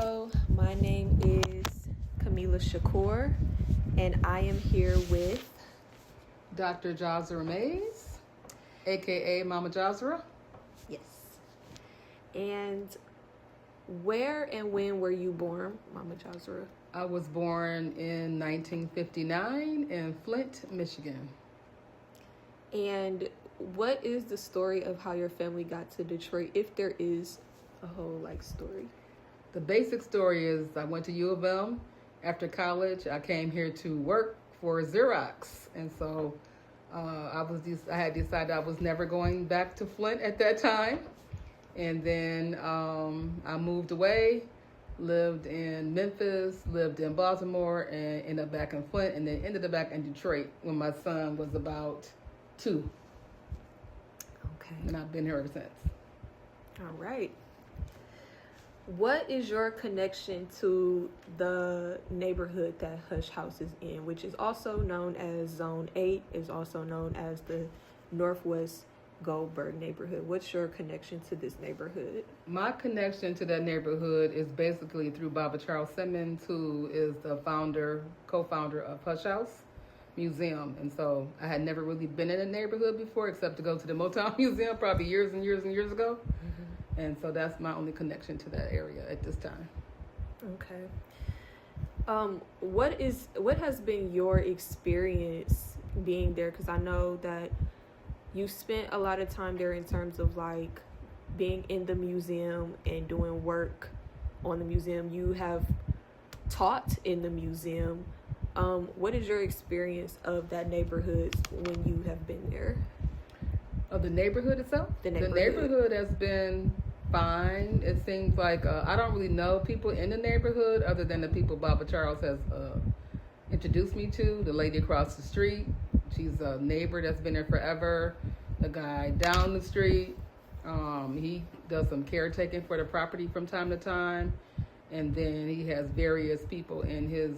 Hello, my name is Camila Shakur, and I am here with Dr. Jahzara Mayes, aka Mama Jahzara. Yes. And where and when were you born, Mama Jahzara? I was born in 1959 in Flint, Michigan. And what is the story of how your family got to Detroit, if there is a whole story? The basic story is I went to U of M. After college, I came here to work for Xerox, and so I had decided I was never going back to Flint at that time. And then I moved away, lived in Memphis, lived in Baltimore, and ended up back in Flint, and then ended up back in Detroit when my son was about 2. Okay. And I've been here ever since. All right. What is your connection to the neighborhood that Hush House is in, which is also known as Zone 8, is also known as the Northwest Goldberg neighborhood? What's your connection to this neighborhood? My connection to that neighborhood is basically through Baba Charles Simmons, who is the co-founder of Hush House Museum. And so I had never really been in a neighborhood before except to go to the Motown Museum probably years and years and years ago. Mm-hmm. And so that's my only connection to that area at this time. Okay. What has been your experience being there? Because I know that you spent a lot of time there in terms of being in the museum and doing work on the museum. You have taught in the museum. What is your experience of that neighborhood when you have been there? Of the neighborhood itself? The neighborhood. The neighborhood has been fine. It seems like I don't really know people in the neighborhood other than the people Baba Charles has introduced me to. The lady across the street, she's a neighbor that's been there forever. The guy down the street, he does some caretaking for the property from time to time. And then he has various people in his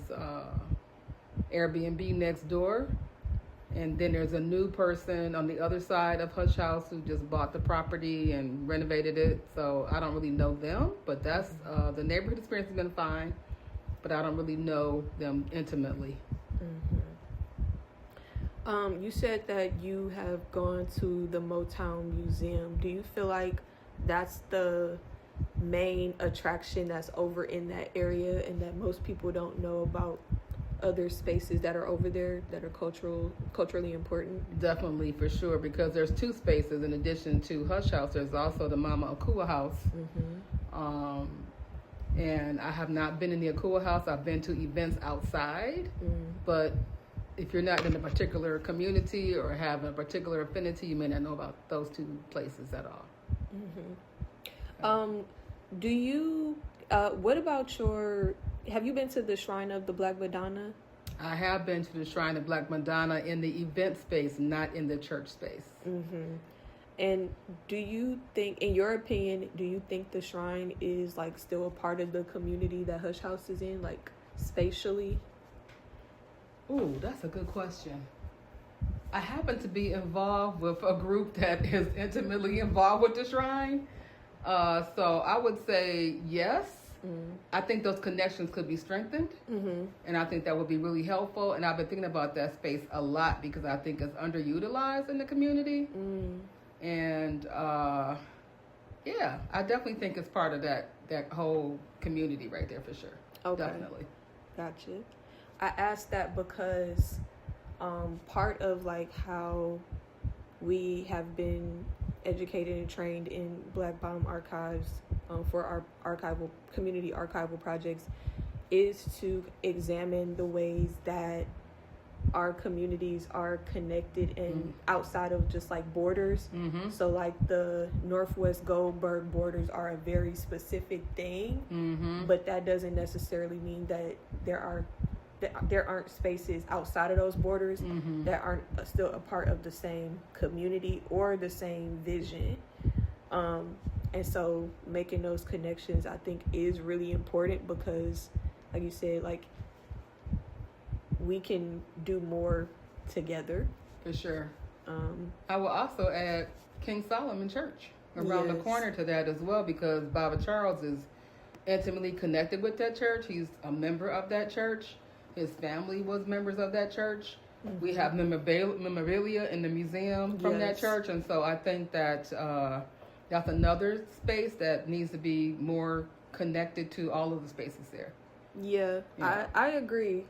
Airbnb next door. And then there's a new person on the other side of Hush House who just bought the property and renovated it. So I don't really know them, but that's the neighborhood experience has been fine, but I don't really know them intimately. Mm-hmm. You said that you have gone to the Motown Museum. Do you feel like that's the main attraction that's over in that area and that most people don't know about other spaces that are over there that are culturally important? Definitely, for sure, because there's 2 spaces in addition to Hush House. There's also the Mama Akua House. Mm-hmm. And I have not been in the Akua House. I've been to events outside, but if you're not in a particular community or have a particular affinity, you may not know about those 2 places at all. Mm-hmm. Do you what about have you been to the Shrine of the Black Madonna? I have been to the Shrine of Black Madonna in the event space, not in the church space. Mm-hmm. And do you think, in your opinion, do you think the shrine is still a part of the community that Hush House is in, spatially? Ooh, that's a good question. I happen to be involved with a group that is intimately involved with the shrine. So I would say yes. I think those connections could be strengthened, and I think that would be really helpful. And I've been thinking about that space a lot because I think it's underutilized in the community. And yeah, I definitely think it's part of that whole community right there for sure. Okay. Definitely. Gotcha. I asked that because part of how we have been educated and trained in Black Bottom archives for our community archival projects is to examine the ways that our communities are connected and outside of just borders. Mm-hmm. So the Northwest Goldberg borders are a very specific thing, but that doesn't necessarily mean that there aren't spaces outside of those borders that aren't still a part of the same community or the same vision. And so making those connections, I think, is really important because, like you said, we can do more together. For sure. I will also add King Solomon Church around the corner to that as well, because Baba Charles is intimately connected with that church. He's a member of that church. His family was members of that church. Mm-hmm. We have memorabilia in the museum from that church. And so I think that that's another space that needs to be more connected to all of the spaces there. Yeah. I agree.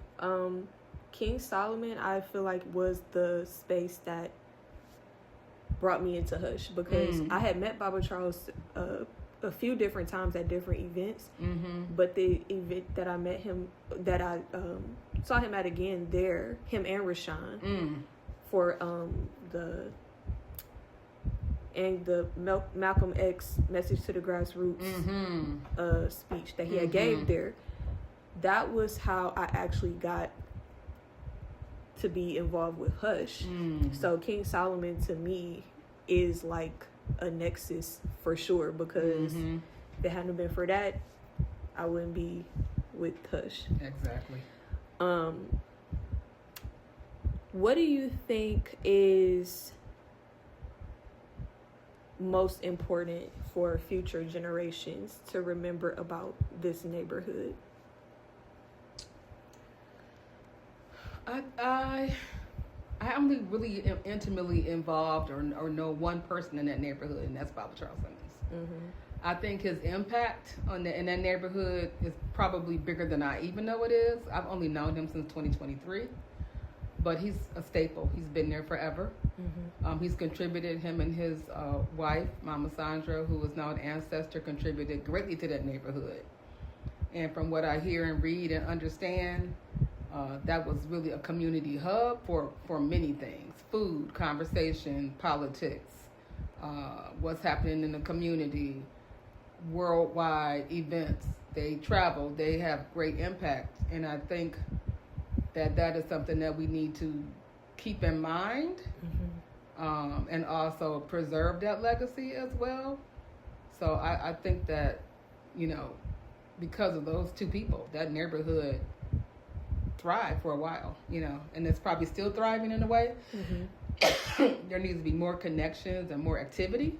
King Solomon, I feel like, was the space that brought me into Hush, because I had met Baba Charles a few different times at different events, but the event that I met him, that I saw him at again there, him and Rashawn, for the Malcolm X Message to the Grassroots speech that he had gave there. That was how I actually got to be involved with Hush. So King Solomon to me is like a nexus for sure, because if it hadn't been for that, I wouldn't be with Hush. Exactly. What do you think is most important for future generations to remember about this neighborhood? I only really am intimately involved or know one person in that neighborhood, and that's Baba Charles Simmons. I think his impact in that neighborhood is probably bigger than I even know it is. I've only known him since 2023, but he's a staple. He's been there forever. He's contributed, him and his wife, Mama Sandra, who is now an ancestor, contributed greatly to that neighborhood. And from what I hear and read and understand, that was really a community hub for many things: food, conversation, politics, what's happening in the community, worldwide events. They travel, they have great impact. And I think that is something that we need to keep in mind, and also preserve that legacy as well. So I think that, because of those two people, that neighborhood thrived for a while, and it's probably still thriving in a way. There needs to be more connections and more activity,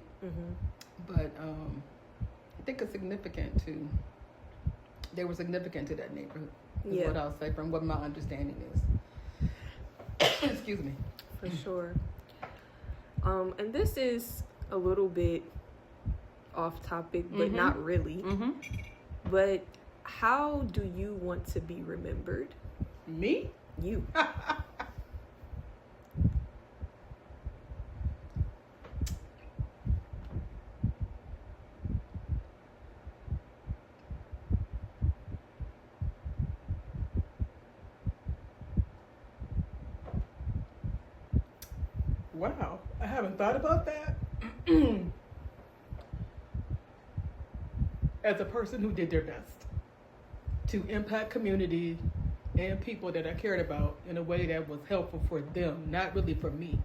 but I think it's significant they were significant to that neighborhood, is what I'll say from what my understanding is. Excuse me. For sure. And this is a little bit off topic, but not really. But how do you want to be remembered? Me? You. Wow, I haven't thought about that. As a person who did their best to impact community and people that I cared about in a way that was helpful for them, not really for me,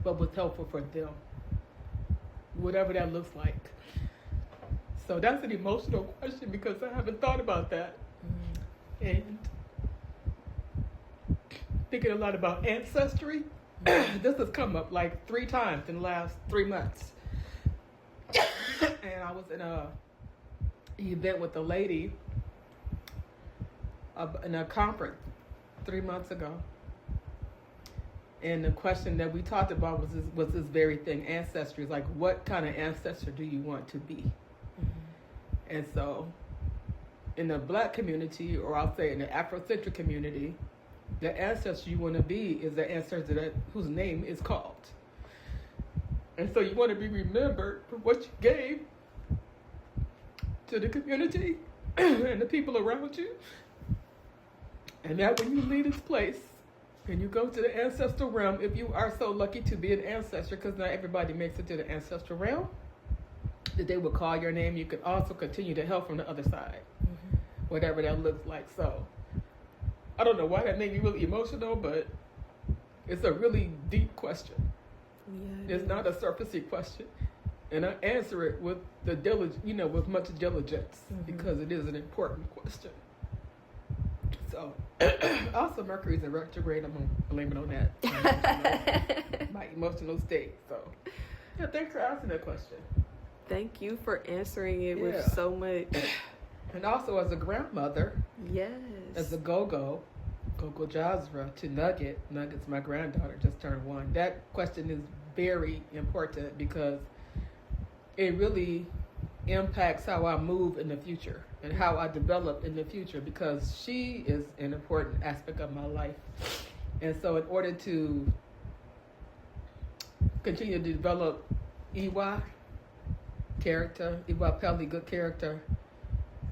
but was helpful for them, whatever that looks like. So that's an emotional question, because I haven't thought about that. And thinking a lot about ancestry, this has come up like 3 times in the last 3 months. And I was in an event with a lady in a conference 3 months ago, and the question that we talked about was this very thing: ancestry. Like, what kind of ancestor do you want to be? And so in the Black community, or I'll say in the Afrocentric community, the ancestor you want to be is the ancestor whose name is called. And so you want to be remembered for what you gave to the community and the people around you. And that when you leave this place and you go to the ancestral realm, if you are so lucky to be an ancestor, because not everybody makes it to the ancestral realm, that they will call your name. You can also continue to help from the other side, whatever that looks like. So I don't know why that made me really emotional, but it's a really deep question. Yeah, it's not a surfacey question. And I answer it with the diligence, with much diligence, because it is an important question. So, also Mercury's in retrograde. I'm going to blame it on that. My emotional state. So, yeah, thanks for asking that question. Thank you for answering it with so much And also as a grandmother, Yes. as a go-go Jahzara to Nugget. Nugget's my granddaughter, just turned 1. That question is very important because it really impacts how I move in the future and how I develop in the future, because she is an important aspect of my life. And so in order to continue to develop Iwa character, Iwa Pelly, good character,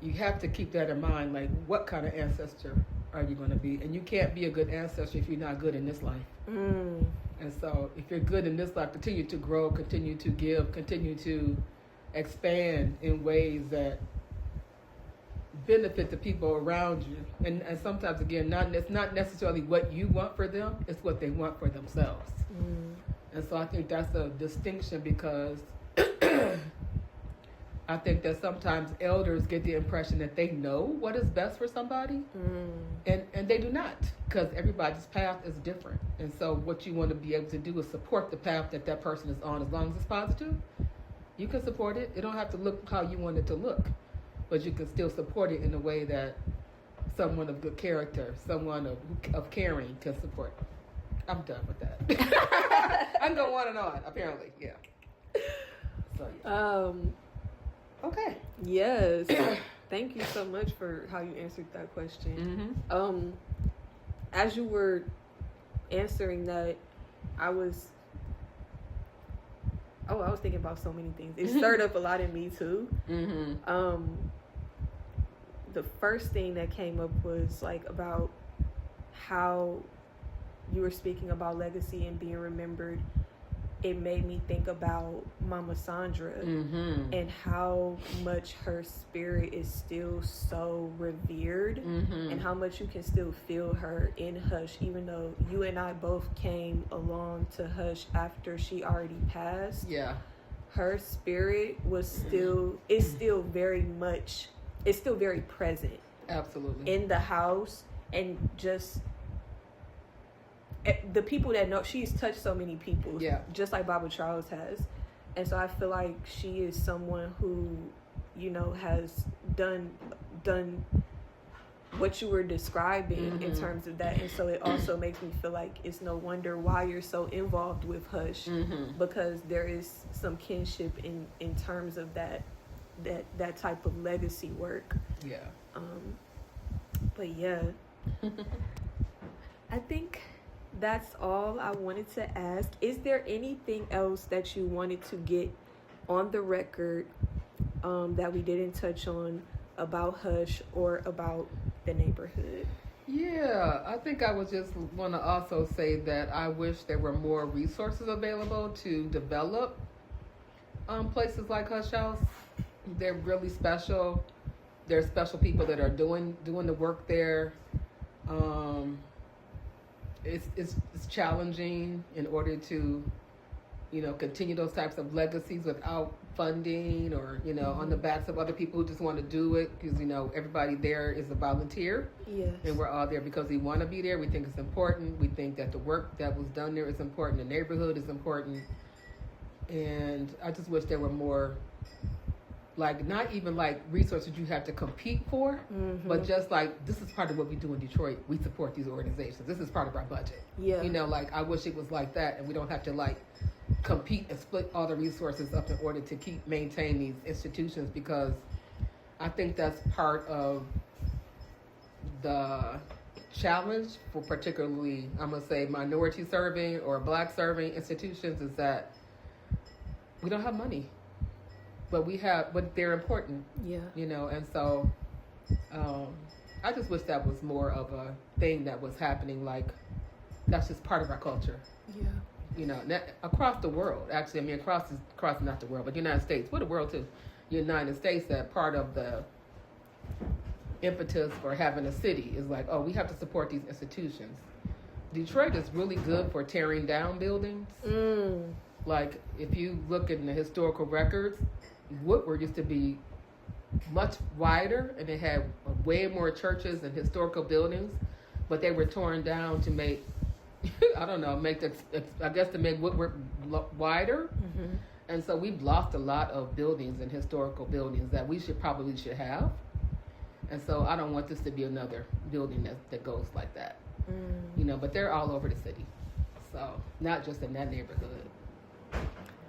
you have to keep that in mind, like what kind of ancestor are you going to be? And you can't be a good ancestor if you're not good in this life. Mm. And so if you're good in this life, continue to grow, continue to give, continue to expand in ways that benefit the people around you. And sometimes, again, it's not necessarily what you want for them, it's what they want for themselves. Mm. And so I think that's a distinction, because I think that sometimes elders get the impression that they know what is best for somebody, and they do not, because everybody's path is different. And so what you want to be able to do is support the path that that person is on. As long as it's positive, you can support it. It don't have to look how you want it to look, but you can still support it in a way that someone of good character, someone of caring can support. I'm done with that. I can go on and on, apparently, yeah. So, yeah. Okay. Yes. Thank you so much for how you answered that question. Mm-hmm. As you were answering that, I was thinking about so many things. It stirred up a lot in me too. Mm-hmm. The first thing that came up was like about how you were speaking about legacy and being remembered. It made me think about Mama Sandra, mm-hmm. and how much her spirit is still so revered, mm-hmm. and how much you can still feel her in Hush, even though you and I both came along to Hush after she already passed. Yeah. Her spirit was still, it's still very present. Absolutely. In the house, and just the people that know, she's touched so many people, yeah, just like Baba Charles has. And so I feel like she is someone who, you know, has done what you were describing, mm-hmm. in terms of that. And so it also makes me feel like it's no wonder why you're so involved with Hush, mm-hmm. because there is some kinship in terms of that type of legacy work. Yeah. But yeah, I think that's all I wanted to ask. Is there anything else that you wanted to get on the record, that we didn't touch on about Hush or about the neighborhood? Yeah, I think I would just want to also say that I wish there were more resources available to develop places like Hush House. They're really special. There's special people that are doing the work there. It's challenging in order to, you know, continue those types of legacies without funding or, you know, on the backs of other people who just want to do it, because, you know, everybody there is a volunteer. Yes. And we're all there because we want to be there. We think it's important. We think that the work that was done there is important. The neighborhood is important. And I just wish there were more, like, not even like resources you have to compete for, mm-hmm. but just like, this is part of what we do in Detroit. We support these organizations. This is part of our budget. Yeah. You know, like, I wish it was like that, and we don't have to like compete and split all the resources up in order to maintain these institutions, because I think that's part of the challenge for particularly, I'm going to say, minority serving or black serving institutions, is that we don't have money. But they're important. Yeah. You know, and so I just wish that was more of a thing that was happening. Like, that's just part of our culture. Yeah. You know, across the world. Actually, I mean, across not the world, but the United States. Well, the world too. United States, that part of the impetus for having a city is like, oh, we have to support these institutions. Detroit is really good for tearing down buildings. Like, if you look in the historical records, Woodward used to be much wider, and they had way more churches and historical buildings, but they were torn down to make, to make Woodward wider. Mm-hmm. And so we've lost a lot of buildings and historical buildings that we should have. And so I don't want this to be another building that goes like that. But they're all over the city. So not just in that neighborhood.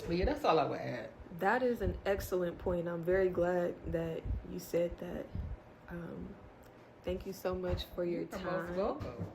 But yeah, that's all I would add. That is an excellent point. I'm very glad that you said that. Thank you so much for your time. You're most welcome.